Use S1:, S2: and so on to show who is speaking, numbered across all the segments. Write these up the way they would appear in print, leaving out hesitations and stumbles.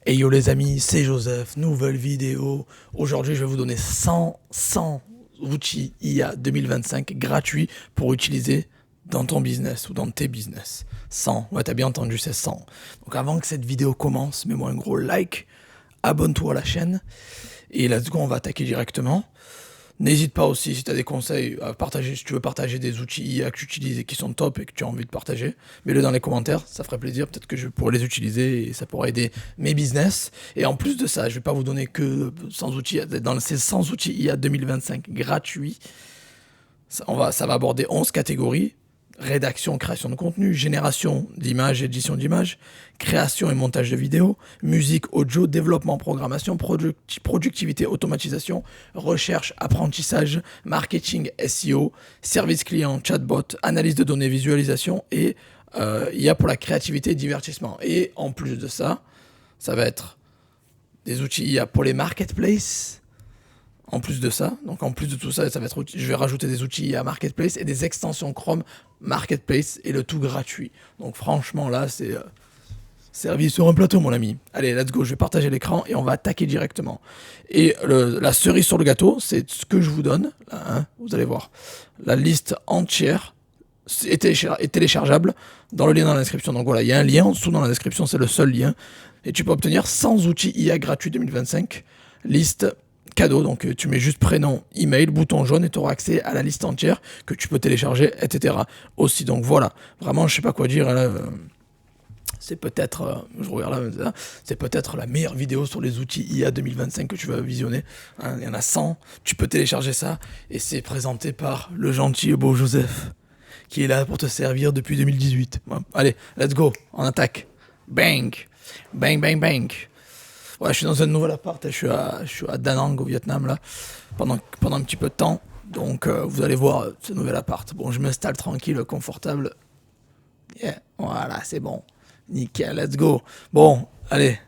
S1: Et yo les amis, c'est Joseph, nouvelle vidéo. Aujourd'hui, je vais vous donner 100 outils IA 2025 gratuits pour utiliser dans ton business ou dans tes business. 100, ouais t'as bien entendu, c'est 100. Donc avant que cette vidéo commence, mets-moi un gros like, abonne-toi à la chaîne et let's go, on va attaquer directement. N'hésite pas aussi, si tu as des conseils à partager, si tu veux partager des outils IA que tu utilises et qui sont top et que tu as envie de partager, mets-le dans les commentaires, ça ferait plaisir, peut-être que je pourrais les utiliser et ça pourrait aider mes business. Et en plus de ça, je vais pas vous donner que 100 outils, dans ces 100 outils IA 2025 gratuits, ça va aborder 11 catégories. Rédaction, création de contenu, génération d'images, édition d'images, création et montage de vidéos, musique, audio, développement, programmation, productivité, automatisation, recherche, apprentissage, marketing, SEO, service client, chatbot, analyse de données, visualisation et IA pour la créativité et divertissement. Et en plus de ça, ça va être des outils IA pour les marketplaces. En plus de ça, donc en plus de tout ça, ça va être, je vais rajouter des outils IA Marketplace et des extensions Chrome Marketplace et le tout gratuit. Donc franchement là, c'est servi sur un plateau, mon ami. Allez, let's go, je vais partager l'écran et on va attaquer directement. Et la cerise sur le gâteau, c'est ce que je vous donne, là, hein, vous allez voir. La liste entière est téléchargeable dans le lien dans la description. Donc voilà, il y a un lien en dessous dans la description, c'est le seul lien. Et tu peux obtenir 100 outils IA gratuits 2025, liste cadeau, donc tu mets juste prénom, email, bouton jaune et tu auras accès à la liste entière que tu peux télécharger, etc. Aussi, donc voilà, vraiment je sais pas quoi dire, là, c'est peut-être, je regarde là, c'est peut-être la meilleure vidéo sur les outils IA 2025 que tu vas visionner, hein, il y en a 100, tu peux télécharger ça, et c'est présenté par le gentil et beau Joseph, qui est là pour te servir depuis 2018. Ouais. Allez, let's go, on attaque, bang, bang, bang, bang. Ouais, je suis dans un nouvel appart, je suis à Da Nang au Vietnam là, pendant un petit peu de temps. Donc vous allez voir ce nouvel appart. Bon, je m'installe tranquille, confortable. Yeah, voilà, c'est bon. Nickel, let's go. Bon, allez.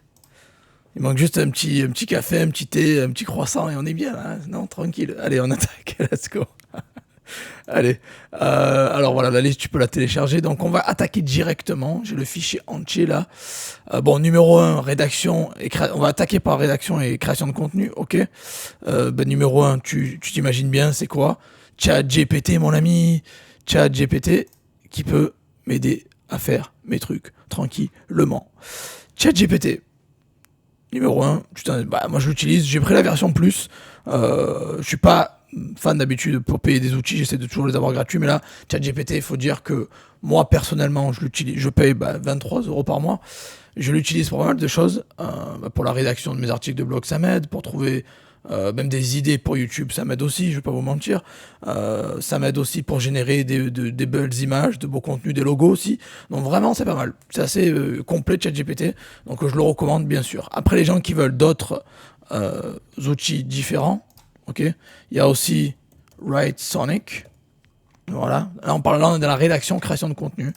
S1: Il manque juste un petit café, un petit thé, un petit croissant et on est bien là. Non, tranquille. Allez, on attaque, let's go. Allez, alors voilà, la liste, tu peux la télécharger. Donc, on va attaquer directement. J'ai le fichier entier là. Bon, numéro 1, rédaction. On va attaquer par rédaction et création de contenu, ok. Numéro 1, tu t'imagines bien, c'est quoi? ChatGPT, mon ami. ChatGPT qui peut m'aider à faire mes trucs tranquillement. ChatGPT. Numéro 1, moi je l'utilise, j'ai pris la version plus. Je suis pas fan d'habitude pour payer des outils, j'essaie de toujours les avoir gratuits, mais là, ChatGPT, il faut dire que moi personnellement, je l'utilise, je paye 23 € par mois. Je l'utilise pour pas mal de choses, pour la rédaction de mes articles de blog, ça m'aide, pour trouver même des idées pour YouTube, ça m'aide aussi, je vais pas vous mentir. Ça m'aide aussi pour générer des belles images, de beaux contenus, des logos aussi. Donc vraiment, c'est pas mal. C'est assez complet ChatGPT, donc je le recommande bien sûr. Après, les gens qui veulent d'autres outils différents, ok, il y a aussi Writesonic. Voilà, là on parle là de la rédaction, création de contenu.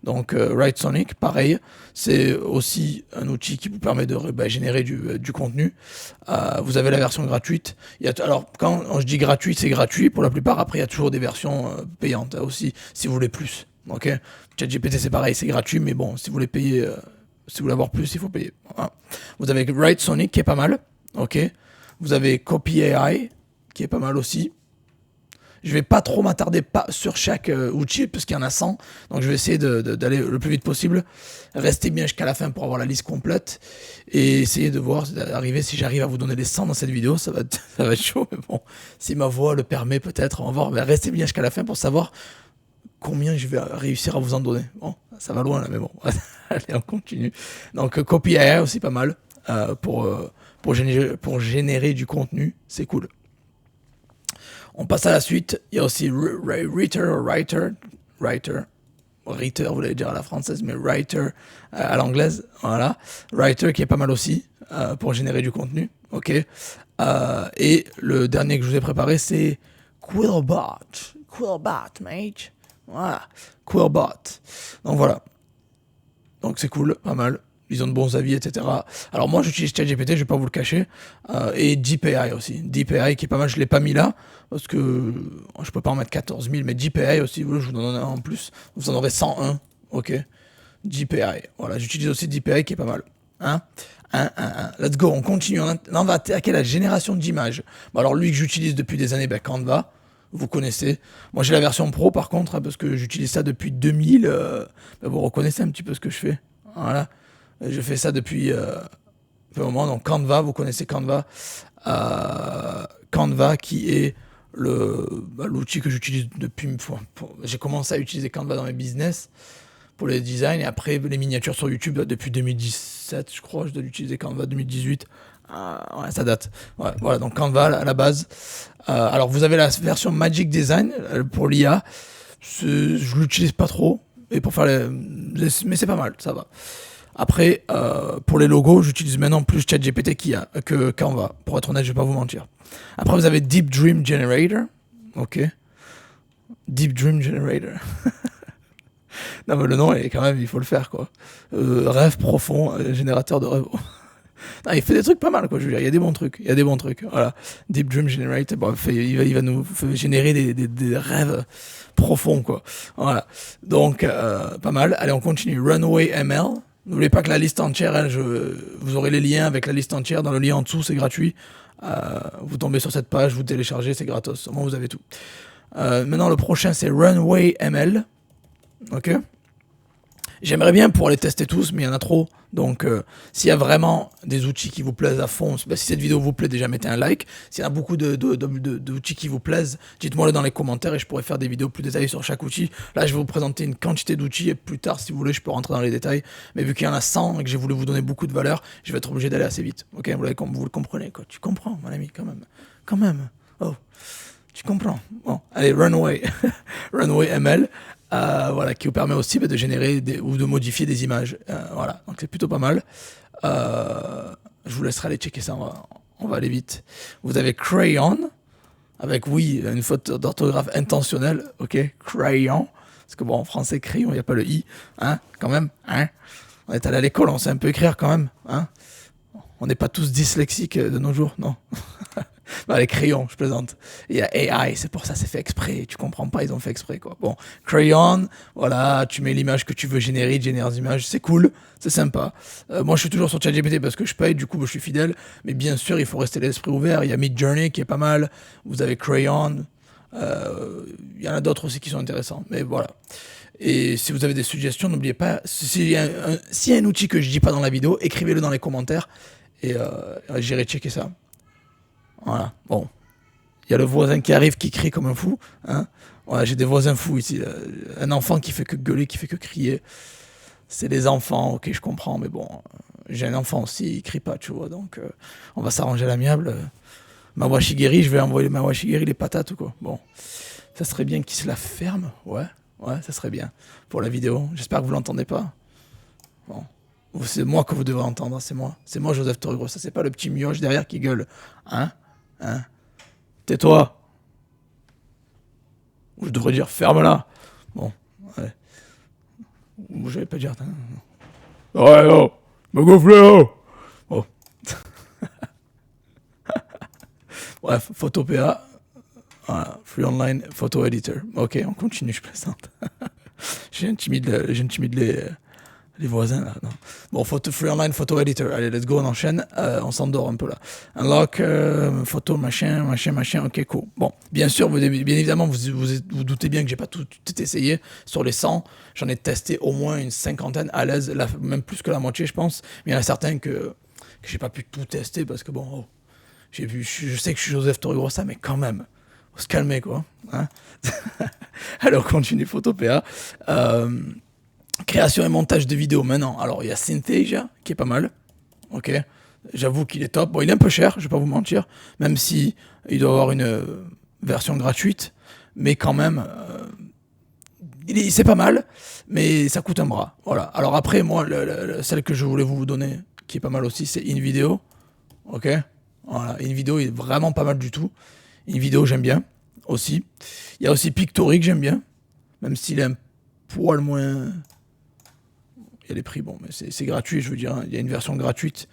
S1: Donc Writesonic, pareil, c'est aussi un outil qui vous permet de générer du contenu. Vous avez la version gratuite. Alors quand je dis gratuit, c'est gratuit pour la plupart. Après, il y a toujours des versions payantes aussi, si vous voulez plus. Ok, ChatGPT c'est pareil, c'est gratuit, mais bon, si vous voulez payer, si vous voulez avoir plus, il faut payer. Voilà. Vous avez Writesonic qui est pas mal. Ok, vous avez Copy AI qui est pas mal aussi. Je vais pas trop m'attarder sur chaque outil parce qu'il y en a 100, donc je vais essayer d'aller le plus vite possible. Restez bien jusqu'à la fin pour avoir la liste complète et essayer de voir d'arriver si j'arrive à vous donner les 100 dans cette vidéo. Ça va être chaud, mais bon, si ma voix le permet peut-être, on va voir. Mais restez bien jusqu'à la fin pour savoir combien je vais réussir à vous en donner. Bon, ça va loin là, mais bon, allez, on continue. Donc Copy AI aussi pas mal pour générer du contenu, c'est cool. On passe à la suite. Il y a aussi Writer, vous l'avez dire à la française, mais Writer à l'anglaise. Voilà. Writer qui est pas mal aussi pour générer du contenu. Ok. Et le dernier que je vous ai préparé, c'est Quillbot. Quillbot, mate. Voilà. Quillbot. Donc voilà. Donc c'est cool, pas mal. Ils ont de bons avis, etc. Alors moi j'utilise ChatGPT, je vais pas vous le cacher, et DeepAI aussi. DeepAI qui est pas mal, je l'ai pas mis là, parce que je peux pas en mettre 14 000, mais DeepAI aussi, je vous en donne un en plus, vous en aurez 101, ok. DeepAI, voilà, j'utilise aussi DeepAI qui est pas mal. Hein, Let's go, on continue. Là, on va attaquer la génération d'images. Bon, alors, lui que j'utilise depuis des années, Canva. Vous connaissez. Moi, j'ai la version pro, par contre, parce que j'utilise ça depuis 2000. Vous reconnaissez un petit peu ce que je fais. Voilà. Je fais ça depuis un moment. Donc, Canva, vous connaissez Canva. Canva, qui est l'outil que j'utilise depuis... J'ai commencé à utiliser Canva dans mes business pour les designs. Et après, les miniatures sur YouTube, depuis 2017, je crois. Je dois l'utiliser Canva 2018. Ouais, ça date. Ouais, voilà, donc Canva à la base. Alors, vous avez la version Magic Design pour l'IA. Je l'utilise pas trop. Et pour faire mais c'est pas mal, ça va. Après, pour les logos, j'utilise maintenant plus ChatGPT que Canva. Pour être honnête, je vais pas vous mentir. Après, vous avez Deep Dream Generator. Ok. Deep Dream Generator. Non, mais le nom, quand même, il faut le faire, quoi. Rêve profond, générateur de rêve. Non, il fait des trucs pas mal, quoi, je veux dire. Il y a des bons trucs. Voilà. Deep Dream Generator, bon, il va nous générer des rêves profonds, quoi. Voilà. Donc, pas mal. Allez, on continue. Runway ML. N'oubliez pas que la liste entière, vous aurez les liens avec la liste entière. Dans le lien en dessous, c'est gratuit. Vous tombez sur cette page, vous téléchargez, c'est gratos. Au moins, vous avez tout. Maintenant, le prochain, c'est Runway ML. Ok. J'aimerais bien pouvoir les tester tous, mais il y en a trop. Donc, s'il y a vraiment des outils qui vous plaisent à fond, si cette vidéo vous plaît, déjà mettez un like. S'il y a beaucoup d'outils qui vous plaisent, dites-moi-le dans les commentaires et je pourrai faire des vidéos plus détaillées sur chaque outil. Là, je vais vous présenter une quantité d'outils et plus tard, si vous voulez, je peux rentrer dans les détails. Mais vu qu'il y en a 100 et que j'ai voulu vous donner beaucoup de valeur, je vais être obligé d'aller assez vite. Ok, vous le comprenez, quoi. Tu comprends, mon ami, quand même. Quand même. Oh, tu comprends. Bon, allez, Runway. Runway ML. Voilà, qui vous permet aussi de générer ou de modifier des images. Voilà, donc c'est plutôt pas mal. Je vous laisserai aller checker ça, on va aller vite. Vous avez Crayon, avec, oui, une faute d'orthographe intentionnelle, ok, Crayon, parce que bon, en français, crayon, il n'y a pas le i, hein, quand même, hein. On est allé à l'école, on sait un peu écrire quand même, hein. On n'est pas tous dyslexiques de nos jours, non. Bah, les crayons, je plaisante. Il y a AI, c'est pour ça, c'est fait exprès. Tu comprends pas, ils ont fait exprès, quoi. Bon, crayon, voilà, tu mets l'image que tu veux générer, il génère des images, c'est cool, c'est sympa. Moi, je suis toujours sur ChatGPT parce que je paye, du coup, je suis fidèle. Mais bien sûr, il faut rester l'esprit ouvert. Il y a Midjourney qui est pas mal. Vous avez Crayon. Il y en a d'autres aussi qui sont intéressants. Mais voilà. Et si vous avez des suggestions, n'oubliez pas, s'il y a un outil que je dis pas dans la vidéo, écrivez-le dans les commentaires et j'irai checker ça. Voilà, bon. Il y a le voisin qui arrive, qui crie comme un fou. Hein. Voilà, j'ai des voisins fous ici. Un enfant qui fait que gueuler, qui fait que crier. C'est les enfants, ok, je comprends, mais bon. J'ai un enfant aussi, il crie pas, tu vois. Donc, on va s'arranger à l'amiable. Mawashigiri, je vais envoyer Mawashigiri les patates ou quoi. Bon, ça serait bien qu'il se la ferme. Ouais, ça serait bien. Pour la vidéo, j'espère que vous l'entendez pas. Bon. C'est moi que vous devez entendre, c'est moi. C'est moi, Joseph Torugro. Ça, c'est pas le petit mioche derrière qui gueule. Hein. Tais-toi. Ou je devrais dire ferme-la. Bon, ouais. Ou j'allais pas dire. Ouais, oh, me gonfler, oh. Oh. Bref, PhotoPA. Voilà, Free Online Photo Editor. Ok, on continue, je plaisante. J'intimide les voisins là, non. Bon, Free Online Photo Editor. Allez, let's go, on enchaîne. On s'endort un peu là. Unlock, photo, machin, ok, cool. Bon, bien sûr, bien évidemment, vous doutez bien que j'ai pas tout essayé. Sur les 100, j'en ai testé au moins une cinquantaine à l'aise, même plus que la moitié, je pense. Mais il y en a certains que j'ai pas pu tout tester parce que bon, je sais que je suis Joseph Torugro, mais quand même, faut se calmer, quoi. Hein. Alors, on continue, PhotoPA. Création et montage de vidéos maintenant. Alors, il y a Synthesia qui est pas mal. Ok. J'avoue qu'il est top. Bon, il est un peu cher, je vais pas vous mentir. Même si il doit avoir une version gratuite. Mais quand même, c'est pas mal. Mais ça coûte un bras. Voilà. Alors après, moi, celle que je voulais vous donner, qui est pas mal aussi, c'est InVideo. Ok. Voilà. InVideo est vraiment pas mal du tout. InVideo, j'aime bien aussi. Il y a aussi Pictory que j'aime bien. Même s'il est un poil moins... Il y a les prix, bon, mais c'est gratuit, je veux dire, hein. Il y a une version gratuite.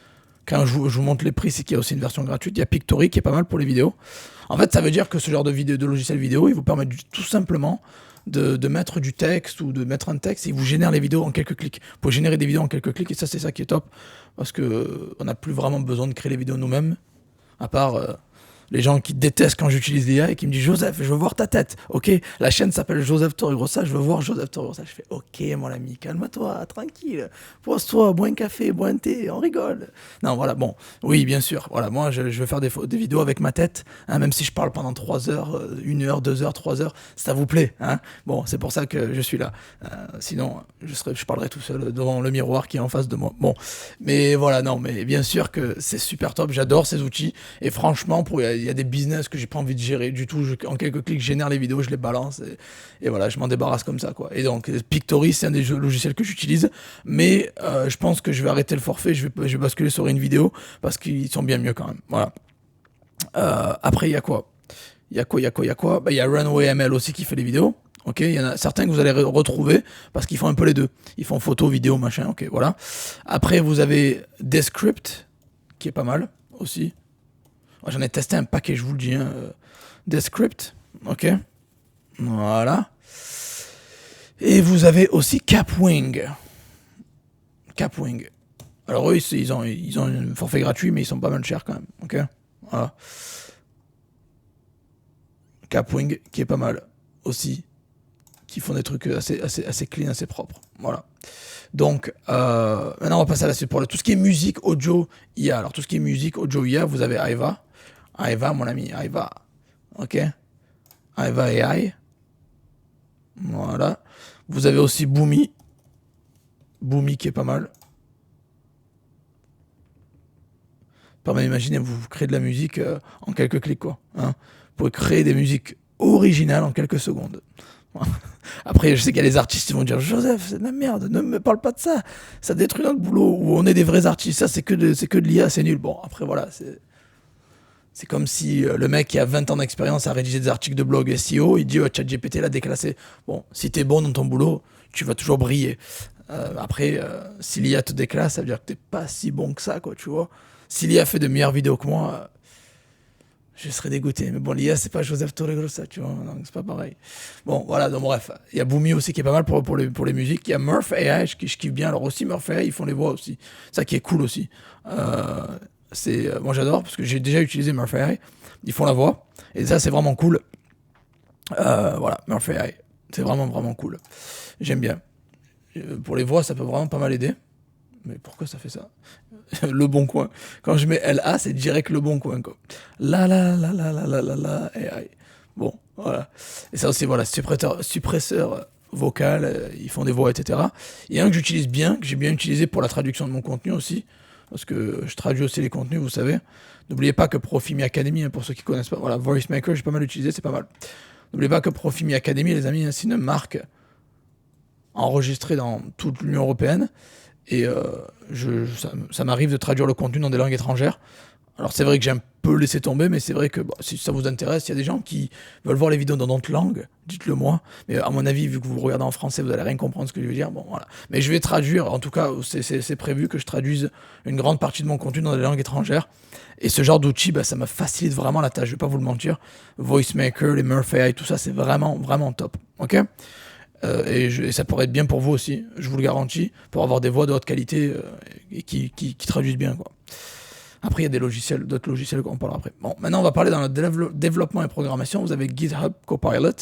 S1: Quand je vous montre les prix, c'est qu'il y a aussi une version gratuite. Il y a Pictory qui est pas mal pour les vidéos. En fait, ça veut dire que ce genre de logiciel vidéo, il vous permet tout simplement de mettre du texte ou de mettre un texte et il vous génère les vidéos en quelques clics. Vous pouvez générer des vidéos en quelques clics et ça, c'est ça qui est top parce que on n'a plus vraiment besoin de créer les vidéos nous-mêmes, à part les gens qui détestent quand j'utilise l'IA et qui me disent Joseph, je veux voir ta tête. Ok, la chaîne s'appelle Joseph Torregrossa, je veux voir Joseph Torregrossa. Je fais ok, mon ami, calme-toi, tranquille, pose-toi, bois un café, bois un thé, on rigole. Non, voilà, bon, oui, bien sûr. Voilà, moi, je veux faire des vidéos avec ma tête, hein, même si je parle pendant 3 heures, 1 heure, 2 heures, 3 heures, ça vous plaît, hein. Bon, c'est pour ça que je suis là. Sinon, je parlerai tout seul devant le miroir qui est en face de moi. Bon, mais voilà, non, mais bien sûr que c'est super top. J'adore ces outils et franchement, il y a des business que j'ai pas envie de gérer du tout. En quelques clics, je génère les vidéos, je les balance et voilà, je m'en débarrasse comme ça, quoi. Et donc, Pictory, c'est un des logiciels que j'utilise, mais je pense que je vais arrêter le forfait, je vais basculer sur une vidéo parce qu'ils sont bien mieux quand même. Voilà. Après, il y a quoi? Il y a quoi? Bah, il y a Runway ML aussi qui fait les vidéos. Ok, il y en a certains que vous allez retrouver parce qu'ils font un peu les deux. Ils font photo, vidéo, machin. Ok, voilà. Après, vous avez Descript qui est pas mal aussi. Moi, j'en ai testé un paquet, je vous le dis. Hein. Descript, ok. Voilà. Et vous avez aussi Capwing. Capwing. Alors eux, ils ont un forfait gratuit, mais ils sont pas mal chers quand même. Ok. Voilà. Capwing qui est pas mal aussi, qui font des trucs assez clean, assez propres. Voilà. Donc, maintenant on va passer à la suite pour tout ce qui est musique, audio, IA. Alors tout ce qui est musique, audio, IA, vous avez Aiva. Aiva, mon ami, Aiva. Ok. Aiva AI. Voilà. Vous avez aussi Boomy. Boomy qui est pas mal. Permet d'imaginer, vous créez de la musique en quelques clics, quoi. Hein. Vous pouvez créer des musiques originales en quelques secondes. Après, je sais qu'il y a des artistes qui vont dire Joseph, c'est de la merde, ne me parle pas de ça, ça détruit notre boulot. Ou on est des vrais artistes, ça c'est que de l'IA, c'est nul. Bon, après voilà, c'est comme si le mec qui a 20 ans d'expérience à rédiger des articles de blog SEO, il dit ChatGPT l'a déclassé. Bon, si t'es bon dans ton boulot, tu vas toujours briller. Après, si l'IA te déclasse, ça veut dire que t'es pas si bon que ça, quoi, tu vois. Si l'IA fait de meilleures vidéos que moi, je serais dégoûté. Mais bon, l'IA, c'est pas Joseph Torregrossa, tu vois, donc c'est pas pareil. Bon, voilà, donc bref. Il y a Boomy aussi qui est pas mal pour les musiques. Il y a Murph AI, je kiffe bien. Alors aussi, Murph AI, ils font les voix aussi. Ça qui est cool aussi. Moi, j'adore parce que j'ai déjà utilisé Murph AI. Ils font la voix. Et ça, c'est vraiment cool. Voilà, Murph AI. C'est vraiment, vraiment cool. J'aime bien. Pour les voix, ça peut vraiment pas mal aider. Mais pourquoi ça fait ça? Le Bon Coin. Quand je mets LA, c'est direct Le Bon Coin, quoi. La, AI. Bon, voilà. Et ça aussi, voilà, suppresseur vocal, ils font des voix, etc. Il y a un que j'utilise bien, que j'ai bien utilisé pour la traduction de mon contenu aussi, parce que je traduis aussi les contenus, vous savez. N'oubliez pas que Profimi Academy, hein, pour ceux qui connaissent pas, voilà, Voice Maker, j'ai pas mal utilisé, c'est pas mal. N'oubliez pas que Profimi Academy, les amis, c'est une marque enregistrée dans toute l'Union européenne. Et ça m'arrive de traduire le contenu dans des langues étrangères. Alors c'est vrai que j'ai un peu laissé tomber, mais c'est vrai que si ça vous intéresse, il y a des gens qui veulent voir les vidéos dans d'autres langues, dites-le moi. Mais à mon avis, vu que vous regardez en français, vous allez rien comprendre ce que je veux dire. Bon, voilà. Mais je vais traduire, en tout cas, c'est prévu que je traduise une grande partie de mon contenu dans des langues étrangères. Et ce genre d'outil, ça me facilite vraiment la tâche, je vais pas vous le mentir. Voice Maker, les Murph AI, tout ça, c'est vraiment, vraiment top. Ok ? Et ça pourrait être bien pour vous aussi, je vous le garantis, pour avoir des voix de haute qualité et qui traduisent bien, quoi. Après, il y a d'autres logiciels qu'on parlera après. Bon, maintenant, on va parler dans le développement et programmation. Vous avez GitHub Copilot.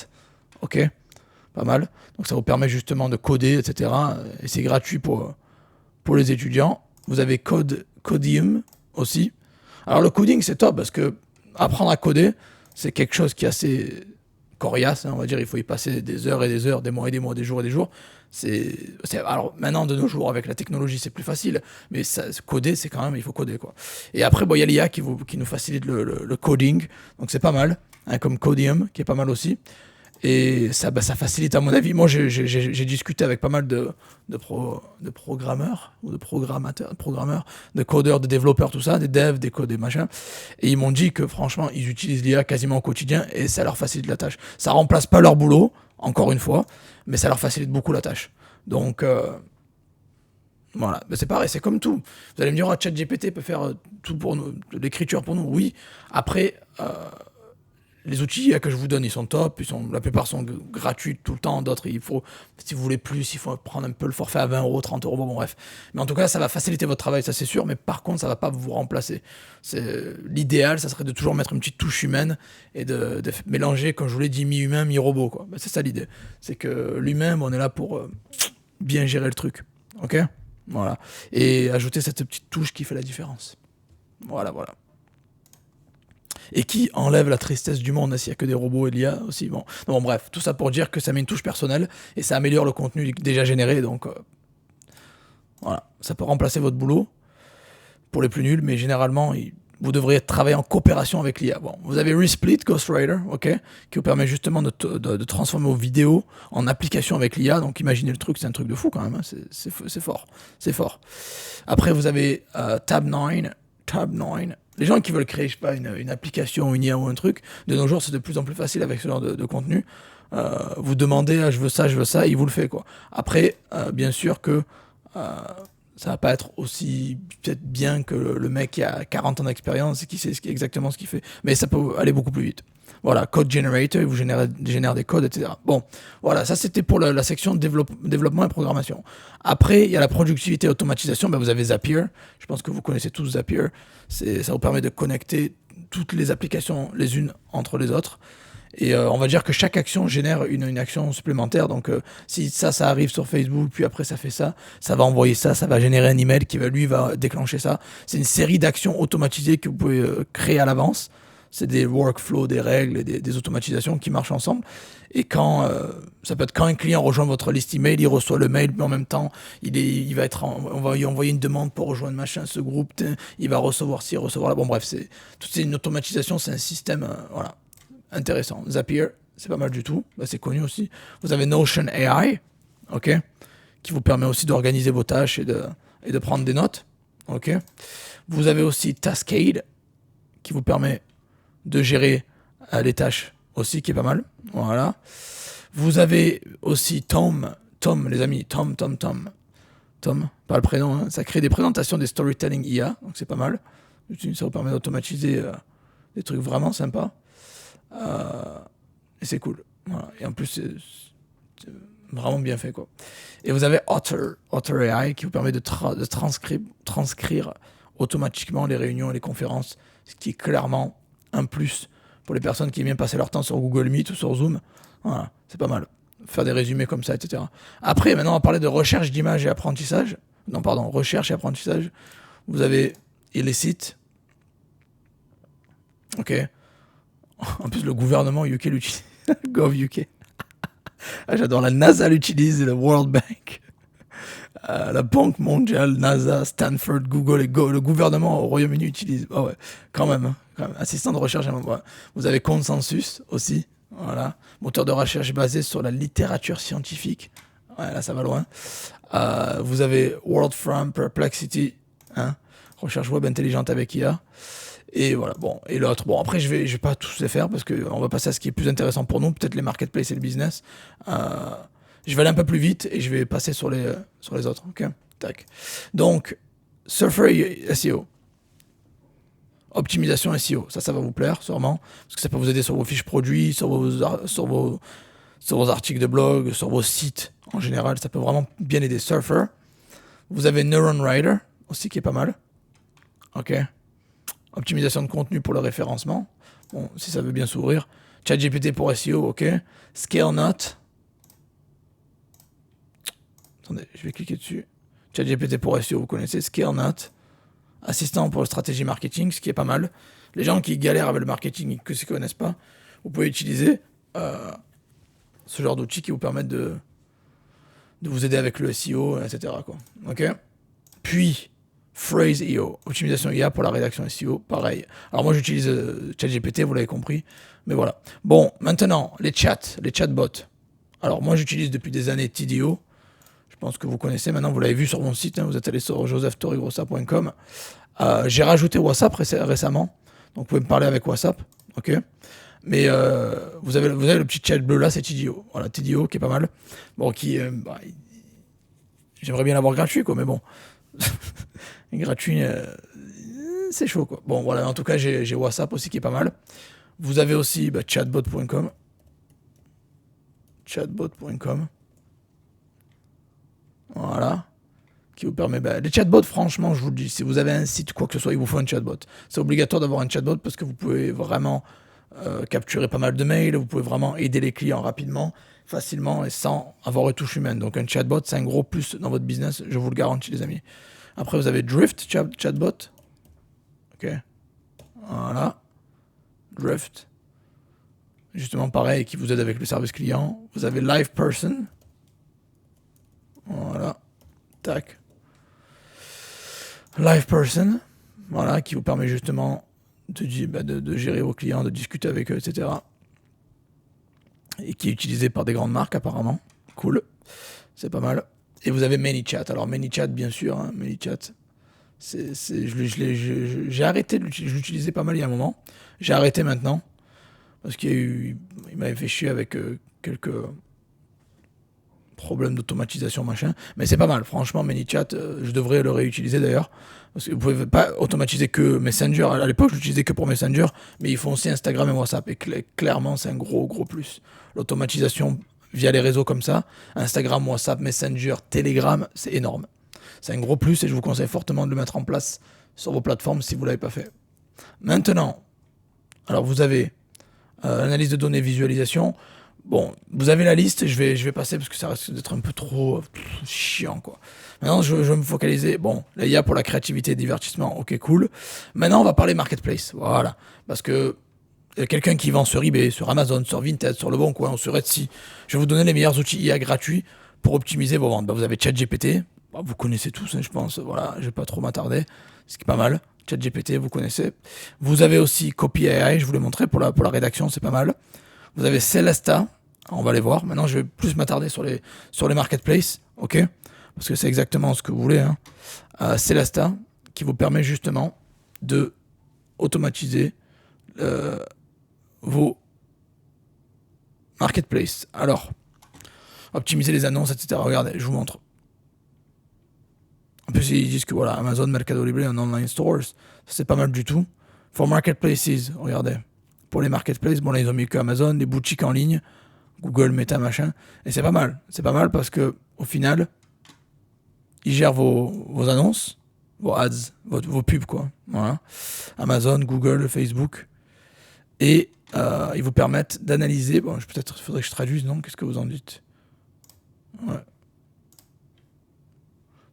S1: Ok, pas mal. Donc, ça vous permet justement de coder, etc. Et c'est gratuit pour les étudiants. Vous avez Codium aussi. Alors, le coding, c'est top parce que apprendre à coder, c'est quelque chose qui est assez coriace, hein, on va dire. Il faut y passer des heures et des heures, des mois et des mois, des jours et des jours. Alors maintenant, de nos jours, avec la technologie, c'est plus facile, mais coder, c'est quand même, il faut coder, quoi. Et après, il y a l'IA qui nous facilite le coding, donc c'est pas mal, hein, comme Codium, qui est pas mal aussi. Et ça facilite, à mon avis. Moi, j'ai discuté avec pas mal de programmeurs, ou de programmeurs, de codeurs, de développeurs, tout ça, des devs, des machins. Et ils m'ont dit que franchement, ils utilisent l'IA quasiment au quotidien et ça leur facilite la tâche. Ça remplace pas leur boulot, encore une fois, mais ça leur facilite beaucoup la tâche. Donc, voilà, c'est pareil, c'est comme tout. Vous allez me dire, ChatGPT peut faire tout pour nous, l'écriture pour nous. Oui. Après, les outils que je vous donne, ils sont top, la plupart sont gratuits tout le temps, d'autres, si vous voulez plus, il faut prendre un peu le forfait à 20 euros, 30 euros, bon bref. Mais en tout cas, ça va faciliter votre travail, ça c'est sûr, mais par contre, ça va pas vous remplacer. L'idéal, ça serait de toujours mettre une petite touche humaine et de mélanger, comme je vous l'ai dit, mi-humain, mi-robot, quoi. C'est ça l'idée. C'est que l'humain, on est là pour bien gérer le truc, ok? Voilà. Et ajouter cette petite touche qui fait la différence. Voilà. Et qui enlève la tristesse du monde, s'il n'y a que des robots et l'IA aussi. Bon, bref, tout ça pour dire que ça met une touche personnelle et ça améliore le contenu déjà généré. Donc, voilà, ça peut remplacer votre boulot pour les plus nuls, mais généralement, vous devriez travailler en coopération avec l'IA. Bon, vous avez Resplit Ghostwriter, ok, qui vous permet justement de transformer vos vidéos en application avec l'IA. Donc, imaginez le truc, c'est un truc de fou quand même. Hein. C'est fort. Après, vous avez Tab9. Les gens qui veulent créer, je sais pas, une application, une IA ou un truc, de nos jours, c'est de plus en plus facile avec ce genre de contenu. Vous demandez, je veux ça, il vous le fait, quoi. Après, bien sûr que ça va pas être aussi peut-être bien que le mec qui a 40 ans d'expérience et qui sait exactement ce qu'il fait. Mais ça peut aller beaucoup plus vite. Voilà, Code Generator, il vous génère des codes, etc. Bon, voilà, ça c'était pour la section développement et programmation. Après, il y a la productivité et automatisation. Ben, vous avez Zapier. Je pense que vous connaissez tous Zapier. Ça vous permet de connecter toutes les applications les unes entre les autres. Et on va dire que chaque action génère une action supplémentaire. Donc, si ça arrive sur Facebook, puis après ça fait ça va envoyer ça va générer un email qui va déclencher ça. C'est une série d'actions automatisées que vous pouvez créer à l'avance. C'est des workflows, des règles et des automatisations qui marchent ensemble. Et ça peut être quand un client rejoint votre liste email, il reçoit le mail, mais en même temps, on va lui envoyer une demande pour rejoindre ce groupe. Il va recevoir ci, recevoir là. Bon, bref, c'est une automatisation, c'est un système, intéressant. Zapier, c'est pas mal du tout. C'est connu aussi. Vous avez Notion AI, ok, qui vous permet aussi d'organiser vos tâches et de prendre des notes, ok. Vous avez aussi Taskade, qui vous permet de gérer les tâches aussi, qui est pas mal. Voilà. Vous avez aussi Tom, les amis, Tom, pas le prénom, hein. Ça crée des présentations des storytelling IA, donc c'est pas mal. Ça vous permet d'automatiser des trucs vraiment sympas. Et c'est cool. Voilà. Et en plus, c'est vraiment bien fait, quoi. Et vous avez Otter AI qui vous permet de transcrire automatiquement les réunions et les conférences, ce qui est clairement un plus pour les personnes qui aiment bien passer leur temps sur Google Meet ou sur Zoom. Voilà, c'est pas mal. Faire des résumés comme ça, etc. Après, maintenant, on va parler de recherche d'images et apprentissage. Non, pardon, recherche et apprentissage. Vous avez Illicit. Ok. En plus, le gouvernement UK l'utilise. Gov UK. J'adore. La NASA l'utilise et le World Bank. La Banque mondiale, NASA, Stanford, Google et le gouvernement au Royaume-Uni utilise. Oh ouais, quand même. Assistant de recherche. Ouais. Vous avez Consensus aussi. Voilà. Moteur de recherche basé sur la littérature scientifique. Ouais, là, ça va loin. Vous avez WorldFront, Perplexity. Hein, recherche web intelligente avec IA. Et voilà, bon, et l'autre, bon, après je vais pas tous les faire parce qu'on va passer à ce qui est plus intéressant pour nous, peut-être les marketplaces et le business. Je vais aller un peu plus vite et je vais passer sur les autres, ok? Tac. Donc, Surfer SEO. Optimisation SEO, ça va vous plaire sûrement, parce que ça peut vous aider sur vos fiches produits, sur vos articles de blog, sur vos sites en général, ça peut vraiment bien aider. Surfer. Vous avez Neuron Writer aussi qui est pas mal, ok? Optimisation de contenu pour le référencement. Bon, si ça veut bien s'ouvrir. ChatGPT pour SEO, ok. ScaleNote. Attendez, je vais cliquer dessus. ChatGPT pour SEO, vous connaissez. ScaleNote. Assistant pour la stratégie marketing, ce qui est pas mal. Les gens qui galèrent avec le marketing et qui ne connaissent pas, vous pouvez utiliser ce genre d'outils qui vous permettent de vous aider avec le SEO, etc. quoi. Ok. Puis, Phrase.io, optimisation IA pour la rédaction SEO, pareil. Alors moi j'utilise ChatGPT, vous l'avez compris, mais voilà. Bon, maintenant, les chatbots. Alors moi j'utilise depuis des années TDO, je pense que vous connaissez, maintenant vous l'avez vu sur mon site, hein, vous êtes allé sur josephtorregrossa.com. J'ai rajouté WhatsApp récemment, donc vous pouvez me parler avec WhatsApp, ok. Mais vous avez le petit chat bleu là, c'est TDO. Voilà, TDO qui est pas mal. Bon, j'aimerais bien l'avoir gratuit, quoi, mais bon. Gratuit, c'est chaud, quoi. Bon, voilà, en tout cas, j'ai WhatsApp aussi qui est pas mal. Vous avez aussi chatbot.com. Chatbot.com. Voilà. Qui vous permet... les chatbots, franchement, je vous le dis, si vous avez un site, quoi que ce soit, il vous faut un chatbot. C'est obligatoire d'avoir un chatbot parce que vous pouvez vraiment capturer pas mal de mails, vous pouvez vraiment aider les clients rapidement, facilement et sans avoir retouche humaine. Donc un chatbot, c'est un gros plus dans votre business, je vous le garantis les amis. Après, vous avez Drift chatbot. Ok. Voilà. Drift. Justement pareil, qui vous aide avec le service client. Vous avez Live Person. Voilà. Tac. Live Person. Voilà, qui vous permet justement de gérer vos clients, de discuter avec eux, etc. Et qui est utilisé par des grandes marques apparemment. Cool. C'est pas mal. Et vous avez ManyChat. Alors ManyChat, bien sûr, hein, ManyChat. J'ai arrêté, je l'utilisais pas mal il y a un moment. J'ai arrêté maintenant. Parce il m'avait fait chier avec quelques problèmes d'automatisation, machin. Mais c'est pas mal. Franchement, ManyChat, je devrais le réutiliser d'ailleurs. Parce que vous pouvez pas automatiser que Messenger. À l'époque, je l'utilisais que pour Messenger. Mais ils font aussi Instagram et WhatsApp. Et clairement, c'est un gros plus. L'automatisation via les réseaux comme ça, Instagram, WhatsApp, Messenger, Telegram, c'est énorme. C'est un gros plus et je vous conseille fortement de le mettre en place sur vos plateformes si vous ne l'avez pas fait. Maintenant, alors vous avez l'analyse de données, visualisation. Bon, vous avez la liste, je vais passer parce que ça risque d'être un peu trop chiant, quoi. Maintenant, je vais me focaliser. Bon, la IA pour la créativité et le divertissement, ok, cool. Maintenant, on va parler marketplace. Voilà. Parce que quelqu'un qui vend sur eBay, sur Amazon, sur Vinted, sur Le Bon Coin ou sur Etsy, je vais vous donner les meilleurs outils IA gratuits pour optimiser vos ventes. Vous avez ChatGPT, vous connaissez tous, hein, je pense. Voilà, je vais pas trop m'attarder, ce qui est pas mal. ChatGPT, vous connaissez. Vous avez aussi Copy AI, je vous l'ai montré pour la rédaction, c'est pas mal. Vous avez Celesta, on va les voir. Maintenant, je vais plus m'attarder sur les marketplaces, ok? Parce que c'est exactement ce que vous voulez. Hein. Celesta, qui vous permet justement de automatiser vos marketplaces. Alors, optimiser les annonces, etc. Regardez, je vous montre. En plus, ils disent que voilà, Amazon, Mercado Libre, un online stores, ça c'est pas mal du tout. For marketplaces, regardez. Pour les marketplaces, bon là ils ont mis que Amazon, des boutiques en ligne, Google, Meta, machin. Et c'est pas mal. C'est pas mal parce que au final, ils gèrent vos annonces, vos ads, vos pubs, quoi. Voilà. Amazon, Google, Facebook. Et ils vous permettent d'analyser. Bon, peut-être faudrait que je traduise, non? Qu'est-ce que vous en dites? Ouais.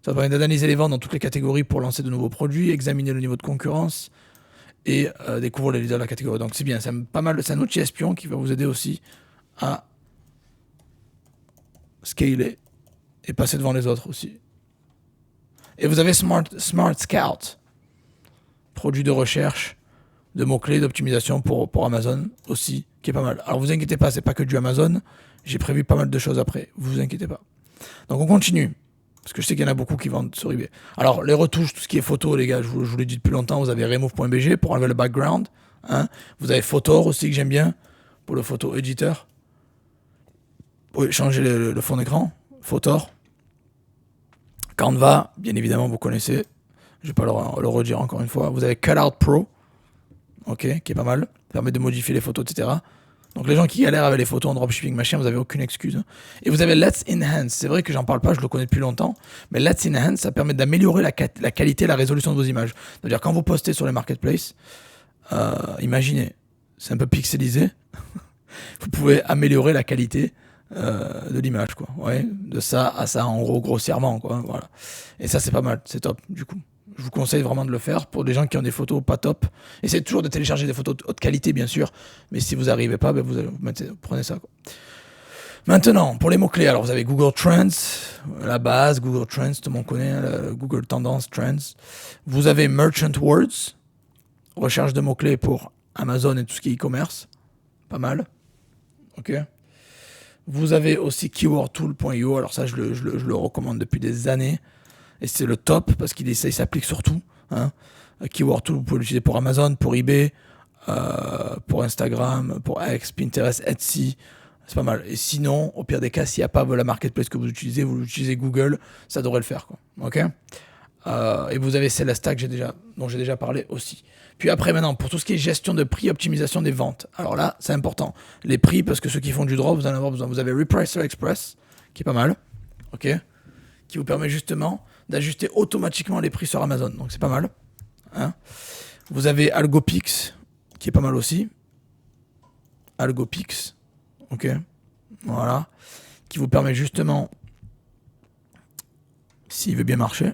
S1: Ça permet d'analyser les ventes dans toutes les catégories pour lancer de nouveaux produits, examiner le niveau de concurrence et découvrir les leaders de la catégorie. Donc c'est bien, c'est pas mal. C'est un outil espion qui va vous aider aussi à scaler et passer devant les autres aussi. Et vous avez Smart Scout, produit de recherche, de mots-clés, d'optimisation pour Amazon aussi, qui est pas mal. Alors vous inquiétez pas, c'est pas que du Amazon. J'ai prévu pas mal de choses après. Vous inquiétez pas. Donc on continue. Parce que je sais qu'il y en a beaucoup qui vendent sur eBay. Alors, les retouches, tout ce qui est photo, les gars, je vous l'ai dit depuis longtemps, vous avez remove.bg pour enlever le background. Hein. Vous avez Photor aussi, que j'aime bien, pour le photo editor. Vous pouvez changer le fond d'écran. Photor. Canva, bien évidemment, vous connaissez. Je ne vais pas le redire encore une fois. Vous avez Cutout Pro, ok, qui est pas mal. Ça permet de modifier les photos, etc. Donc les gens qui galèrent avec les photos en dropshipping, machin, vous n'avez aucune excuse. Hein. Et vous avez Let's Enhance. C'est vrai que j'en parle pas, je le connais depuis longtemps. Mais Let's Enhance, ça permet d'améliorer la qualité et la résolution de vos images. C'est-à-dire quand vous postez sur les marketplaces, imaginez, c'est un peu pixelisé. Vous pouvez améliorer la qualité de l'image, quoi. Ouais, de ça à ça, en gros, grossièrement, quoi. Voilà. Et ça, c'est pas mal, c'est top, du coup. Je vous conseille vraiment de le faire pour des gens qui ont des photos pas top. Essayez toujours de télécharger des photos de haute qualité, bien sûr. Mais si vous n'arrivez pas, vous prenez ça, quoi. Maintenant, pour les mots-clés, alors vous avez Google Trends, la base, Google Trends, tout le monde connaît, Google Tendance Trends. Vous avez Merchant Words, recherche de mots-clés pour Amazon et tout ce qui est e-commerce. Pas mal. Ok. Vous avez aussi keywordtool.io. Alors ça, je le recommande depuis des années. Et c'est le top parce qu'il s'applique sur tout. Hein. Keyword Tool, vous pouvez l'utiliser pour Amazon, pour eBay, pour Instagram, pour X, Pinterest, Etsy. C'est pas mal. Et sinon, au pire des cas, s'il n'y a pas la marketplace que vous utilisez Google, ça devrait le faire, quoi. Ok. Et vous avez Celesta dont j'ai déjà parlé aussi. Puis après, maintenant, pour tout ce qui est gestion de prix, optimisation des ventes. Alors là, c'est important. Les prix, parce que ceux qui font du drop, vous en avez besoin. Vous avez Repricer Express, qui est pas mal, ok, qui vous permet justement d'ajuster automatiquement les prix sur Amazon. Donc c'est pas mal. Hein. Vous avez AlgoPix, qui est pas mal aussi. AlgoPix, ok, voilà, qui vous permet justement, s'il veut bien marcher,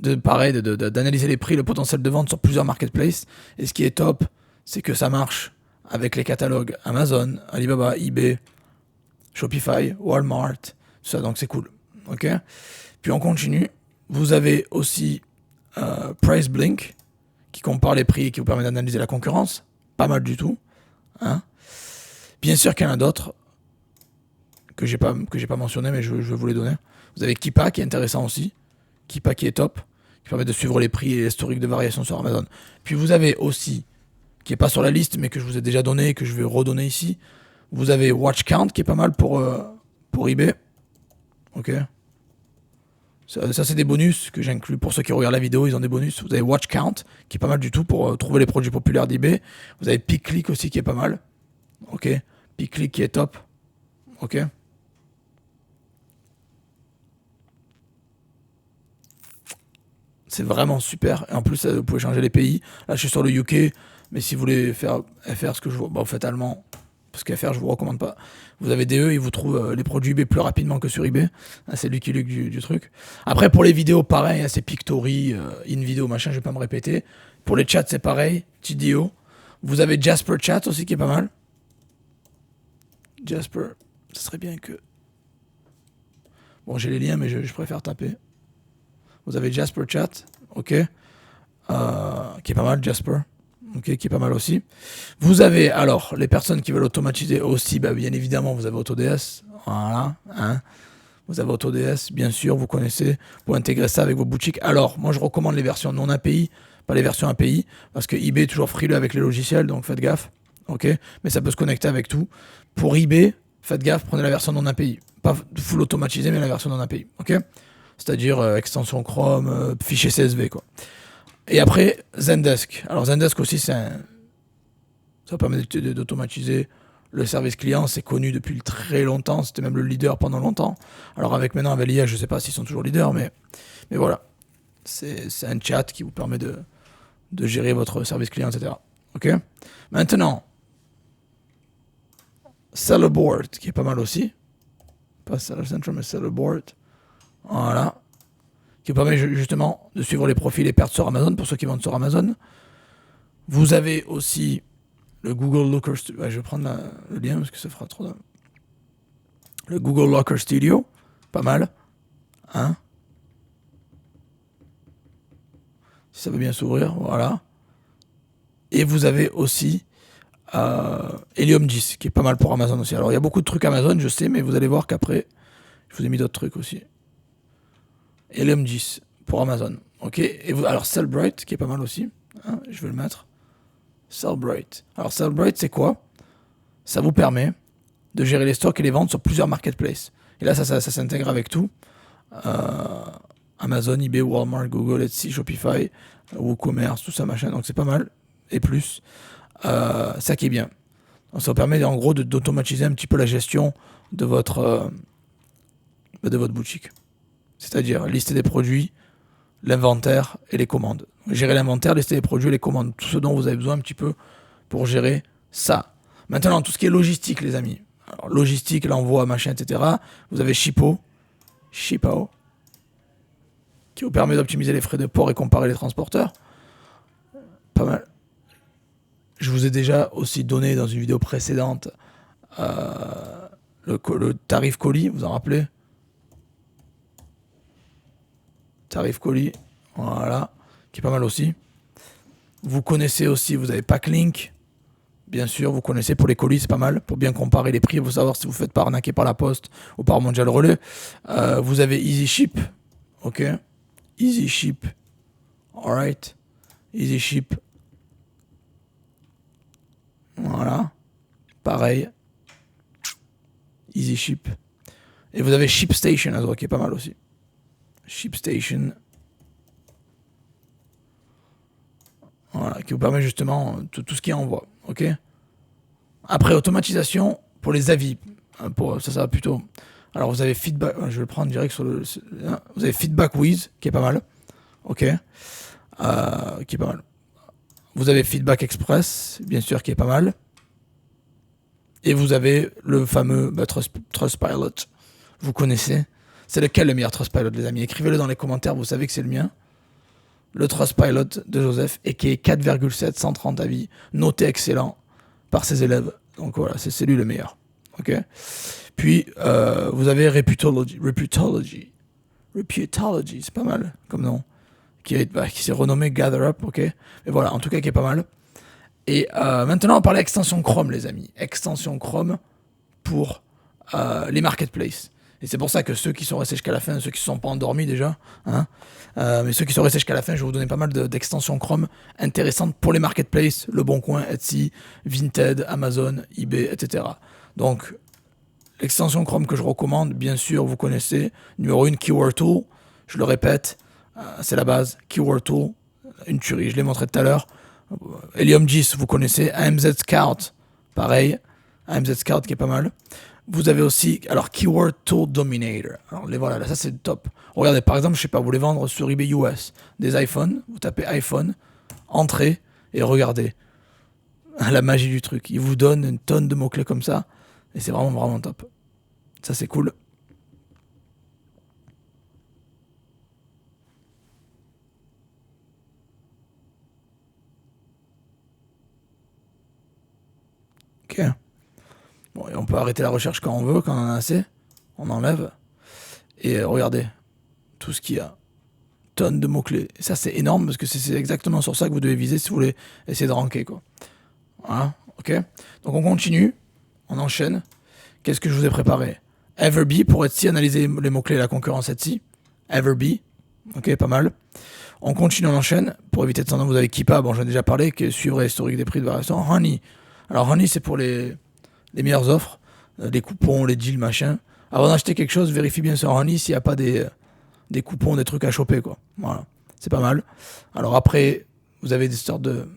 S1: d'analyser les prix, le potentiel de vente sur plusieurs marketplaces. Et ce qui est top, c'est que ça marche avec les catalogues Amazon, Alibaba, eBay, Shopify, Walmart, tout ça, donc c'est cool. Ok. Puis on continue. Vous avez aussi Price Blink, qui compare les prix et qui vous permet d'analyser la concurrence. Pas mal du tout. Hein. Bien sûr qu'il y en a d'autres que j'ai pas mentionné, mais je vais vous les donner. Vous avez Keepa, qui est intéressant aussi. Keepa qui est top, qui permet de suivre les prix et l'historique de variation sur Amazon. Puis vous avez aussi, qui n'est pas sur la liste, mais que je vous ai déjà donné et que je vais redonner ici, vous avez Watch Count, qui est pas mal pour eBay. Ok. Ça c'est des bonus que j'inclus pour ceux qui regardent la vidéo, ils ont des bonus. Vous avez Watch Count, qui est pas mal du tout pour trouver les produits populaires d'eBay. Vous avez PickClick aussi, qui est pas mal. Ok. PickClick qui est top. Ok. C'est vraiment super. Et en plus, vous pouvez changer les pays. Là, je suis sur le UK. Mais si vous voulez faire FR, ce que je vous... vous faites allemand. Parce qu'FR, je vous recommande pas. Vous avez DE, ils vous trouvent les produits eBay plus rapidement que sur eBay. C'est Lucky Luke du truc. Après, pour les vidéos, pareil. C'est Pictory, InVideo, machin, je vais pas me répéter. Pour les chats, c'est pareil. TDO. Vous avez Jasper Chat aussi, qui est pas mal. Jasper, ça serait bien que... Bon, j'ai les liens, mais je préfère taper. Vous avez Jasper Chat, ok, qui est pas mal, Jasper, ok, qui est pas mal aussi. Vous avez, alors, les personnes qui veulent automatiser aussi, bah, bien évidemment, vous avez AutoDS, voilà, hein. Vous avez AutoDS, bien sûr, vous connaissez, pour intégrer ça avec vos boutiques. Alors, moi, je recommande les versions non API, pas les versions API, parce que eBay est toujours frileux avec les logiciels, donc faites gaffe, ok, mais ça peut se connecter avec tout. Pour eBay, faites gaffe, prenez la version non API, pas full automatisé, mais la version non API, ok. C'est-à-dire extension Chrome, fichier CSV, quoi. Et après, Zendesk. Alors Zendesk aussi, ça permet d'automatiser le service client. C'est connu depuis très longtemps. C'était même le leader pendant longtemps. Alors avec l'IA, je ne sais pas s'ils sont toujours leaders, mais voilà. C'est un chat qui vous permet de gérer votre service client, etc. Ok. Maintenant, Sellerboard, qui est pas mal aussi. Pas Seller Central, mais Sellerboard. Voilà. Qui vous permet justement de suivre les profils et pertes sur Amazon pour ceux qui vendent sur Amazon. Vous avez aussi le Google Looker Studio. Ouais, je vais prendre le lien parce que ça fera trop de... Le Google Looker Studio. Pas mal. Hein, si ça veut bien s'ouvrir. Voilà. Et vous avez aussi Helium 10 qui est pas mal pour Amazon aussi. Alors il y a beaucoup de trucs Amazon, je sais, mais vous allez voir qu'après, je vous ai mis d'autres trucs aussi. Helium 10 pour Amazon. Ok. Et alors Sellbrite qui est pas mal aussi. Hein, je vais le mettre. Sellbrite. Alors Sellbrite, c'est quoi? Ça vous permet de gérer les stocks et les ventes sur plusieurs marketplaces. Et là, ça s'intègre avec tout. Amazon, eBay, Walmart, Google, Etsy, Shopify, WooCommerce, tout ça, machin. Donc c'est pas mal. Et plus. Ça qui est bien. Donc, ça vous permet en gros d'automatiser un petit peu la gestion de votre boutique. C'est-à-dire lister des produits, l'inventaire et les commandes. Gérer l'inventaire, lister les produits et les commandes. Tout ce dont vous avez besoin un petit peu pour gérer ça. Maintenant, tout ce qui est logistique, les amis. Alors, logistique, l'envoi, machin, etc. Vous avez Shippo, qui vous permet d'optimiser les frais de port et comparer les transporteurs. Pas mal. Je vous ai déjà aussi donné dans une vidéo précédente le tarif colis, vous en rappelez? Tarif colis, voilà, qui est pas mal aussi. Vous connaissez aussi, vous avez Packlink, bien sûr, vous connaissez pour les colis, c'est pas mal, pour bien comparer les prix, vous savoir si vous faites pas arnaquer par la poste ou par Mondial Relais. Vous avez EasyShip, ok, EasyShip, alright, EasyShip, voilà, pareil, EasyShip. Et vous avez ShipStation, qui est pas mal aussi. ShipStation. Voilà, qui vous permet justement tout ce qui envoie. Ok. Après, automatisation pour les avis. Ça va plutôt. Alors, vous avez feedback. Je vais le prendre direct sur le. Vous avez feedback with, qui est pas mal. Ok. Qui est pas mal. Vous avez feedback express, bien sûr, qui est pas mal. Et vous avez le fameux Trustpilot. Vous connaissez. C'est lequel le meilleur Trustpilot, les amis? Écrivez-le dans les commentaires, vous savez que c'est le mien. Le Trustpilot de Joseph, et qui est 4,7, 130 avis, noté excellent par ses élèves. Donc voilà, c'est lui le meilleur. Ok. Puis, vous avez Reputology, c'est pas mal comme nom. Qui s'est renommé GatherUp, ok. Mais voilà, en tout cas, qui est pas mal. Et maintenant, on va parler extension Chrome, les amis. Extension Chrome pour les marketplaces. Et c'est pour ça que ceux qui sont restés jusqu'à la fin, ceux qui ne se sont pas endormis déjà, hein, mais ceux qui sont restés jusqu'à la fin, je vais vous donner pas mal d'extensions Chrome intéressantes pour les marketplaces, Le Bon Coin, Etsy, Vinted, Amazon, eBay, etc. Donc, l'extension Chrome que je recommande, bien sûr, vous connaissez. Numéro 1, Keyword Tool. Je le répète, c'est la base. Keyword Tool, une tuerie, je l'ai montré tout à l'heure. Helium 10, vous connaissez. AMZ Scout, pareil. AMZ Scout qui est pas mal. Vous avez aussi, alors, Keyword Tool Dominator. Alors, voilà, là, ça c'est le top. Regardez, par exemple, je sais pas, vous voulez vendre sur eBay US des iPhones, vous tapez iPhone, entrez, et regardez. La magie du truc. Il vous donne une tonne de mots-clés comme ça, et c'est vraiment, vraiment top. Ça, c'est cool. Ok. Bon, et on peut arrêter la recherche quand on veut, quand on en a assez. On enlève. Et regardez, tout ce qu'il y a. Tonnes de mots-clés. Et ça, c'est énorme parce que c'est exactement sur ça que vous devez viser si vous voulez essayer de ranker, quoi. Voilà, ok. Donc on continue, on enchaîne. Qu'est-ce que je vous ai préparé? Everbee pour Etsy, analyser les mots-clés de la concurrence Etsy. Everbee, ok, pas mal. On continue, on enchaîne. Pour éviter de s'endormir, vous avez Keepa, bon j'en ai déjà parlé, qui est suivre l'historique des prix de variation. Honey. Alors Honey, c'est pour les meilleures offres, les coupons, les deals, machin. Avant d'acheter quelque chose, vérifie bien sur Honey s'il n'y a pas des coupons, des trucs à choper, quoi. Voilà, c'est pas mal. Alors après, vous avez des sortes de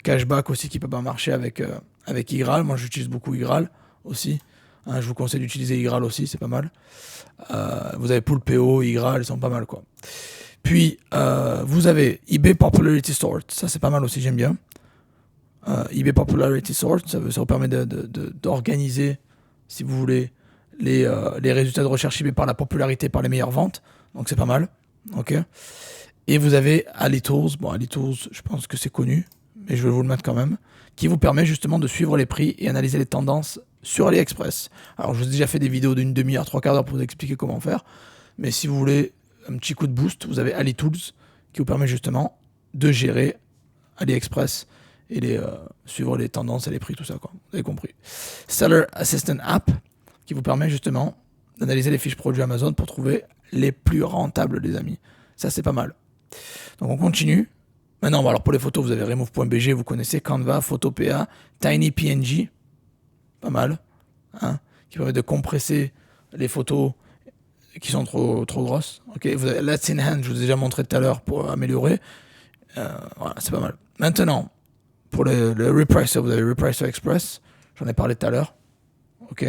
S1: cashback aussi qui peuvent pas marcher avec Igral. Moi, j'utilise beaucoup Igral aussi. Hein, je vous conseille d'utiliser Igral aussi, c'est pas mal. Vous avez Poolpeo, Igral, ils sont pas mal, quoi. Puis, vous avez eBay Popularity Sort. Ça, c'est pas mal aussi, j'aime bien. eBay Popularity Sort, ça vous permet d'organiser, si vous voulez, les résultats de recherche eBay par la popularité, par les meilleures ventes. Donc, c'est pas mal. Ok. Et vous avez AliTools. Bon, AliTools, je pense que c'est connu, mais je vais vous le mettre quand même, qui vous permet justement de suivre les prix et analyser les tendances sur AliExpress. Alors, je vous ai déjà fait des vidéos d'une demi-heure, 3/4 pour vous expliquer comment faire, mais si vous voulez un petit coup de boost, vous avez AliTools qui vous permet justement de gérer AliExpress et suivre les tendances et les prix, tout ça, quoi. Vous avez compris. Seller Assistant App qui vous permet justement d'analyser les fiches produits Amazon pour trouver les plus rentables, les amis. Ça, c'est pas mal. Donc, on continue. Maintenant, alors pour les photos, vous avez remove.bg, vous connaissez Canva, Photopea, TinyPNG, pas mal, hein, qui permet de compresser les photos qui sont trop grosses. Ok, vous avez Let's in Hand, je vous ai déjà montré tout à l'heure pour améliorer. Voilà, c'est pas mal. Maintenant, pour le Repricer, vous avez Repricer Express, j'en ai parlé tout à l'heure. Ok.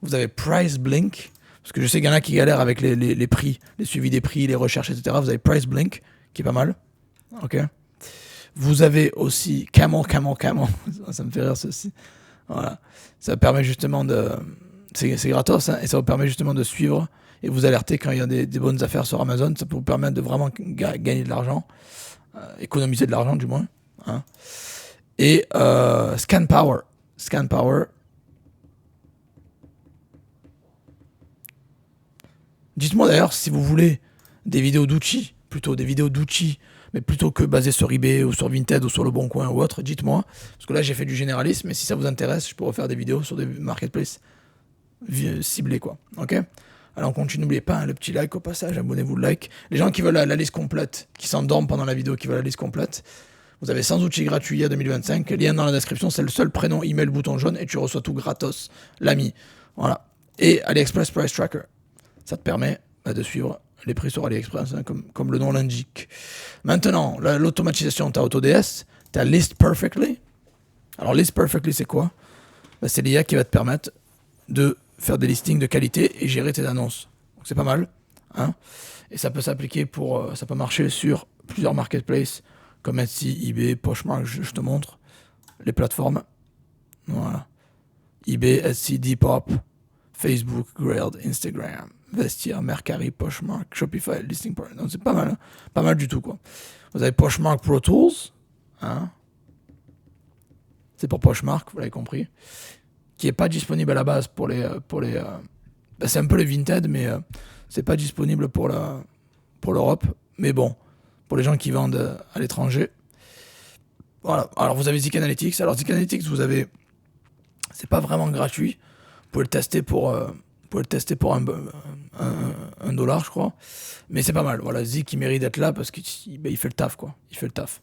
S1: Vous avez Price Blink, parce que je sais qu'il y en a qui galèrent avec les prix, les suivis des prix, les recherches, etc. Vous avez Price Blink, qui est pas mal. Ok. Vous avez aussi Camel. Ça me fait rire ceci. Voilà. Ça permet justement c'est gratos, hein, et ça vous permet justement de suivre et vous alerter quand il y a des bonnes affaires sur Amazon. Ça peut vous permettre de vraiment gagner de l'argent, économiser de l'argent du moins. Hein. Et Scan Power. Dites-moi d'ailleurs si vous voulez des vidéos d'outils, mais plutôt que basées sur eBay ou sur Vinted ou sur Le Bon Coin ou autre, dites-moi. Parce que là, j'ai fait du généralisme, mais si ça vous intéresse, je pourrais faire des vidéos sur des marketplaces ciblés, quoi. Ok. Alors, on continue, n'oubliez pas, hein, le petit like au passage, abonnez-vous, like. Les gens qui veulent la liste complète, qui s'endorment pendant la vidéo, qui veulent la liste complète, vous avez 100 outils gratuits il y a 2025. Lien dans la description, c'est le seul prénom, email, bouton jaune, et tu reçois tout gratos, l'ami. Voilà. Et AliExpress Price Tracker. Ça te permet de suivre les prix sur AliExpress, hein, comme le nom l'indique. Maintenant, l'automatisation, tu as Autods, tu as List Perfectly. Alors, List Perfectly, c'est quoi? C'est l'IA qui va te permettre de faire des listings de qualité et gérer tes annonces. Donc, c'est pas mal. Hein, et ça peut s'appliquer ça peut marcher sur plusieurs marketplaces comme Etsy, eBay, Poshmark, je te montre les plateformes. Voilà. eBay, Etsy, Depop, Facebook, Grailed, Instagram, Vestiaire, Mercari, Poshmark, Shopify, Listing Partner. Donc c'est pas mal, hein, pas mal du tout quoi. Vous avez Poshmark Pro Tools, hein, c'est pour Poshmark, vous l'avez compris, qui est pas disponible à la base pour les c'est un peu le Vinted, mais c'est pas disponible pour l'Europe. Mais bon, pour les gens qui vendent à l'étranger. Voilà. Alors vous avez Zik Analytics. Alors Zik Analytics, c'est pas vraiment gratuit. Vous pouvez le tester pour $1, je crois. Mais c'est pas mal. Voilà, Zik il mérite d'être là parce qu'il fait le taf quoi. Il fait le taf.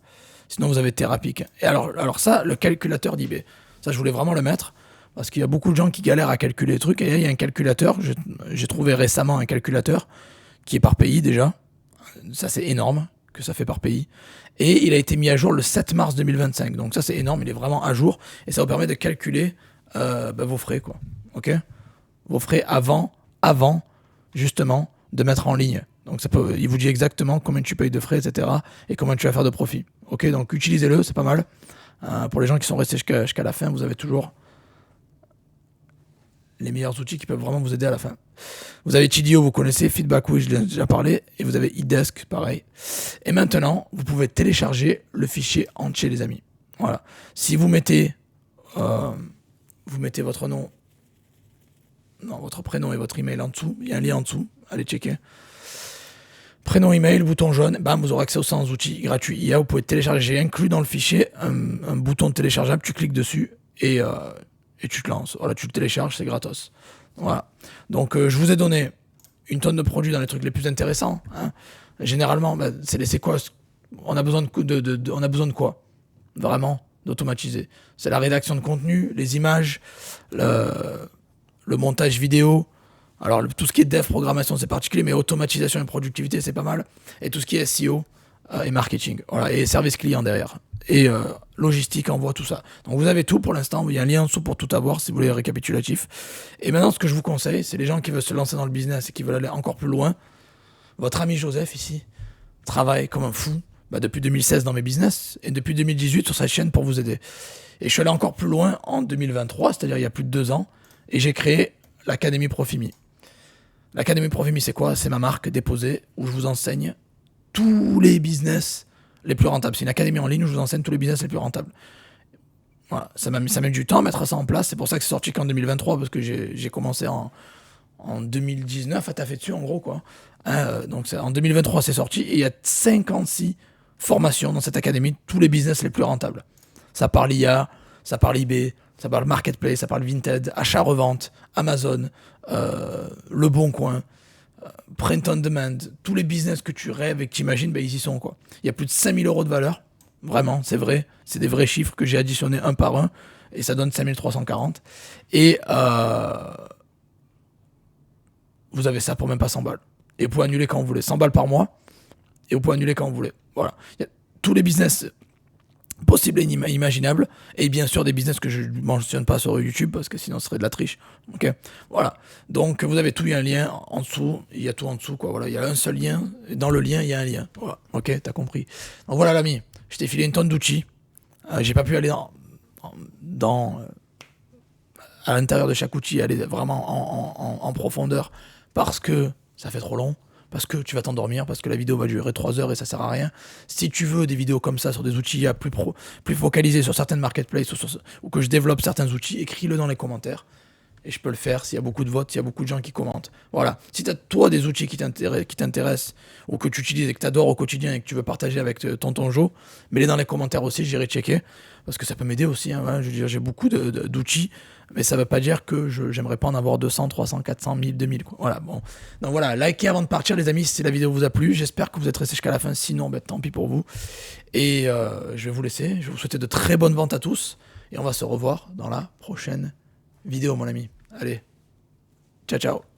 S1: Sinon vous avez Therapik. Et alors ça, le calculateur d'eBay. Ça je voulais vraiment le mettre. Parce qu'il y a beaucoup de gens qui galèrent à calculer les trucs. Et là, il y a un calculateur. J'ai trouvé récemment un calculateur qui est par pays déjà. Ça, c'est énorme que ça fait par pays. Et il a été mis à jour le 7 mars 2025. Donc ça, c'est énorme. Il est vraiment à jour. Et ça vous permet de calculer vos frais, quoi. OK? Vos frais avant, justement, de mettre en ligne. Donc il vous dit exactement combien tu payes de frais, etc. et combien tu vas faire de profit. OK? Donc utilisez-le, c'est pas mal. Pour les gens qui sont restés jusqu'à la fin, vous avez toujours les meilleurs outils qui peuvent vraiment vous aider à la fin. Vous avez Tidio, vous connaissez, Feedbackwish, je l'ai déjà parlé, et vous avez eDesk, pareil. Et maintenant, vous pouvez télécharger le fichier entier, les amis. Voilà. Si vous mettez votre nom, votre prénom et votre email en dessous, il y a un lien en dessous, allez checker. Prénom, email, bouton jaune, bam, vous aurez accès aux 100 outils gratuits IA. Vous pouvez télécharger, j'ai inclus dans le fichier un bouton téléchargeable, tu cliques dessus et tu te lances. Voilà, tu le télécharges, c'est gratos. Voilà. Donc, je vous ai donné une tonne de produits dans les trucs les plus intéressants. Hein. Généralement, c'est quoi? On a besoin de quoi? Vraiment, d'automatiser. C'est la rédaction de contenu, les images, le montage vidéo. Alors, tout ce qui est dev, programmation, c'est particulier, mais automatisation et productivité, c'est pas mal. Et tout ce qui est SEO et marketing. Voilà, et service client derrière. Et logistique, envoi, tout ça. Donc vous avez tout pour l'instant. Il y a un lien en dessous pour tout avoir si vous voulez le récapitulatif. Et maintenant, ce que je vous conseille, c'est les gens qui veulent se lancer dans le business et qui veulent aller encore plus loin. Votre ami Joseph ici travaille comme un fou depuis 2016 dans mes business et depuis 2018 sur sa chaîne pour vous aider. Et je suis allé encore plus loin en 2023, c'est-à-dire il y a plus de 2 ans, et j'ai créé l'Académie Profimi. L'Académie Profimi, c'est quoi? C'est ma marque déposée où je vous enseigne tous les business les plus rentables. C'est une académie en ligne où je vous enseigne tous les business les plus rentables. Voilà, ça met du temps à mettre ça en place. C'est pour ça que c'est sorti qu'en 2023, parce que j'ai commencé en 2019 à taffer dessus, en gros, quoi. Donc en 2023, c'est sorti et il y a 56 formations dans cette académie, tous les business les plus rentables. Ça parle IA, ça parle eBay, ça parle Marketplace, ça parle Vinted, achat-revente, Amazon, Le Bon Coin, Print on Demand, tous les business que tu rêves et que tu imagines, ils y sont, quoi. Il y a plus de 5000 € de valeur. Vraiment, c'est vrai. C'est des vrais chiffres que j'ai additionnés un par un. Et ça donne 5340. Et vous avez ça pour même pas 100 balles. Et vous pouvez annuler quand vous voulez. 100 balles par mois. Et vous pouvez annuler quand vous voulez. Voilà. Il y a tous les business possibles et imaginables. Et bien sûr, des business que je ne mentionne pas sur YouTube parce que sinon ce serait de la triche. Ok. Voilà. Donc vous avez tout, il y a un lien en dessous. Il y a tout en dessous, quoi. Voilà. Il y a un seul lien. Et dans le lien, il y a un lien. Voilà. Ok, t'as compris. Donc voilà, l'ami. Je t'ai filé une tonne d'outils. J'ai pas pu aller à l'intérieur de chaque outil, aller vraiment en profondeur parce que ça fait trop long, parce que tu vas t'endormir, parce que la vidéo va durer 3 heures et ça sert à rien. Si tu veux des vidéos comme ça sur des outils plus focalisés sur certaines marketplaces ou que je développe certains outils, écris-le dans les commentaires. Et je peux le faire s'il y a beaucoup de votes, s'il y a beaucoup de gens qui commentent. Voilà. Si tu as toi des outils qui t'intéressent ou que tu utilises et que tu adores au quotidien et que tu veux partager avec tonton Joe, mets-les dans les commentaires aussi, j'irai checker. Parce que ça peut m'aider aussi. Hein, voilà. Je veux dire, j'ai beaucoup d'outils, mais ça ne veut pas dire que j'aimerais pas en avoir 200, 300, 400, 1000, 2000. Quoi. Voilà. Bon. Donc voilà, likez avant de partir les amis si la vidéo vous a plu. J'espère que vous êtes restés jusqu'à la fin. Sinon, tant pis pour vous. Et je vais vous laisser. Je vais vous souhaiter de très bonnes ventes à tous. Et on va se revoir dans la prochaine vidéo, mon ami. Allez, ciao, ciao.